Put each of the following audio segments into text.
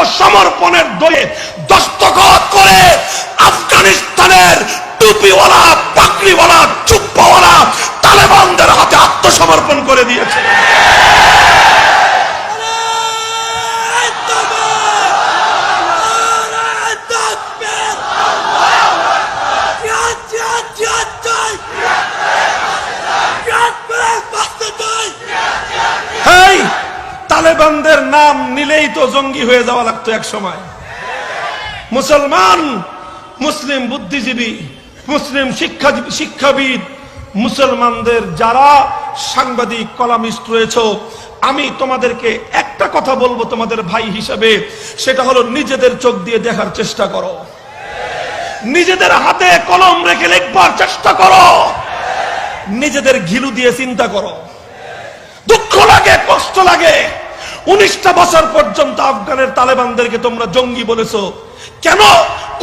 আত্মসমর্পণের দয়ে দস্তখত করে আফগানিস্তানের টুপিওয়ালা, পাগড়িওয়ালা, জুব্বাওয়ালা তালেবানদের হাতে আত্মসমর্পণ করে দিয়েছে। তালেবানদের নাম নিলেই তো জঙ্গি হয়ে যাওয়া লাগতো এক সময়। মুসলমান, মুসলিম বুদ্ধিজীবী, মুসলিম শিক্ষাবিদ, মুসলমানদের যারা সাংবাদিক কলামিস্ট রয়েছে, আমি তোমাদেরকে একটা কথা বলবো তোমাদের ভাই হিসেবে, সেটা হলো নিজেদের চোখ দিয়ে দেখার চেষ্টা করো, নিজেদের হাতে কলম রেখে লিখবার চেষ্টা করো, নিজেদের ঘিলু দিয়ে চিন্তা করো। দুঃখ লাগে, কষ্ট লাগে। 19টা বছর পর্যন্ত আফগানের তালেবানদেরকে তোমরা জঙ্গি বলেছো কেন?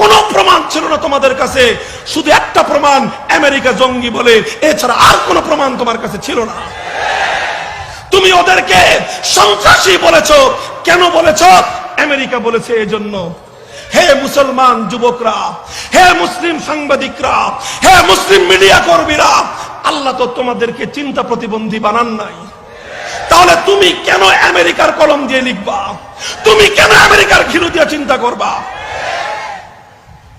কোনো প্রমাণ ছিল না তোমাদের কাছে, শুধু একটা প্রমাণ, আমেরিকা জঙ্গি বলে, এছাড়া আর কোনো প্রমাণ তোমার কাছে ছিল না। তুমি ওদেরকে সন্ত্রাসী বলেছো কেন? বলেছো আমেরিকা বলেছে এজন্য। হে মুসলমান যুবকরা, হে মুসলিম সাংবাদিকরা, হে মুসলিম মিডিয়া কর্মীরা, আল্লাহ তো তোমাদেরকে চিন্তা প্রতিবন্ধী বানান নাই। তাহলে তুমি কেন আমেরিকার কলম দিয়ে লিখবা? তুমি কেন আমেরিকার ঘিলু দিয়ে চিন্তা করবা?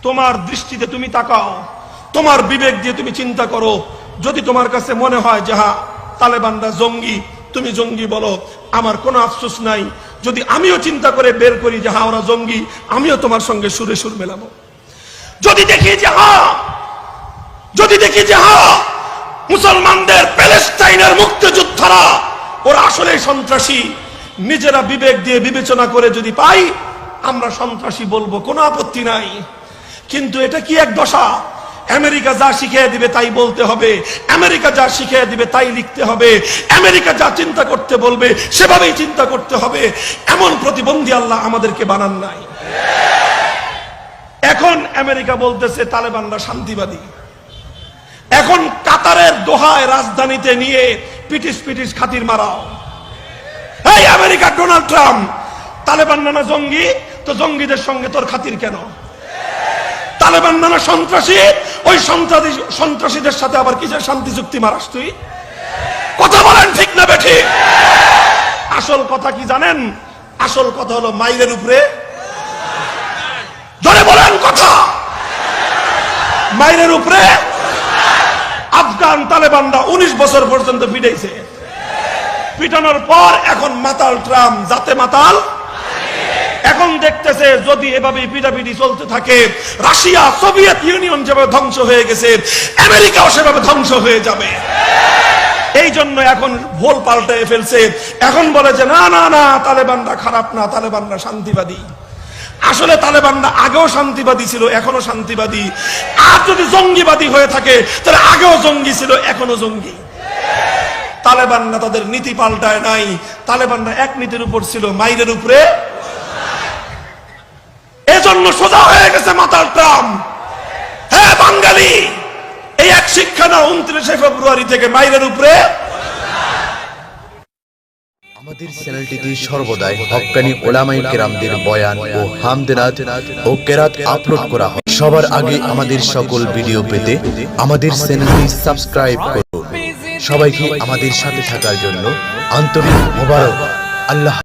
তোমার দৃষ্টিতে তুমি তাকাও, তোমার বিবেক দিয়ে তুমি চিন্তা করো। যদি তোমার কাছে মনে হয় যে হ্যাঁ তালেবানরা জঙ্গি, তুমি জঙ্গি বলো, আমার কোনো আফসোস নাই। যদি আমিও চিন্তা করে বের করি যে হ্যাঁ ওরা জঙ্গি, আমিও তোমার সঙ্গে সুরে সুর মেলাবো। যদি দেখি যে হ্যাঁ মুসলমানদের প্যালেস্টাইনের মুক্তিযোদ্ধারা ওরা আসলে সন্ত্রাসী, নিজেরা বিবেক দিয়ে বিবেচনা করে যদি পাই আমরা সন্ত্রাসী বলবো, কোনো আপত্তি নাই। কিন্তু এটা কি এক দশা? আমেরিকা যা শিখিয়ে দিবে তাই বলতে হবে, আমেরিকা যা শিখিয়ে দিবে তাই লিখতে হবে, আমেরিকা যা চিন্তা করতে বলবে সেভাবেই চিন্তা করতে হবে। এমন প্রতিবন্ধী আল্লাহ আমাদেরকে বানান নাই। এখন আমেরিকা বলতেছে তালেবানরা শান্তিবাদী। এখন কাতারের দোহায় রাজধানীতে নিয়ে পিটিস খাতির মারাও। এই আমেরিকা ডোনাল্ড ট্রাম্প, তালেবান নানা জঙ্গি, তো জঙ্গিদের সঙ্গে তোর খাতির কেন? তালেবান নানা সন্ত্রাসী, ওই সন্ত্রাসীদের সাথে আবার কিসের শান্তি চুক্তি মারাস তুই? কথা বলেন ঠিক না বেঠি? আসল কথা কি জানেন? আসল কথা হলো মাইলের উপরে ধরে বলেন কথা, মাইলের উপরে। আফগান তালেবানরা 19 বছর পর্যন্ত পিটাইছে, পিটানোর পর এখন মাতাল ট্রাম্প, যাতে মাতাল। এখন দেখতেছে যদি এভাবে পিটাপিটি চলতে থাকে, রাশিয়া, সোভিয়েত ইউনিয়ন যেভাবে ধ্বংস হয়ে গেছে, আমেরিকাও সেভাবে ধ্বংস হয়ে যাবে। এই জন্য এখন ভোল পাল্টে ফেলছে। এখন বলে যে না না না, তালেবানরা খারাপ না, তালেবানরা শান্তিবাদী। আসলে তালেবানরা আগেও শান্তিবাদী ছিল, এখনো শান্তিবাদী। আর যদি জঙ্গিবাদী হয়ে থাকে তাহলে আগেও জঙ্গি ছিল, এখনো জঙ্গি। তালেবানরা তাদের নীতি পাল্টায় নাই। তালেবানরা এক নীতির উপর ছিল, মাইরের উপরে। এজন্য সোজা হয়ে গেছে মাতাল ট্রাম্প। হ্যাঁ বাঙালি, এই এক শিক্ষা না, 29 ফেব্রুয়ারি থেকে মাইরের উপরে। আমাদের চ্যানেলটিতে সর্বদাই হক্কানি উলামায়ে কেরামদের বয়ান ও হামদনাত ও কেরাত আপলোড করা হয়। সবার আগে আমাদের সকল ভিডিও পেতে আমাদের চ্যানেলটি সাবস্ক্রাইব করুন। সবাইকে আমাদের সাথে থাকার জন্য আন্তরিক মোবারক। আল্লাহ।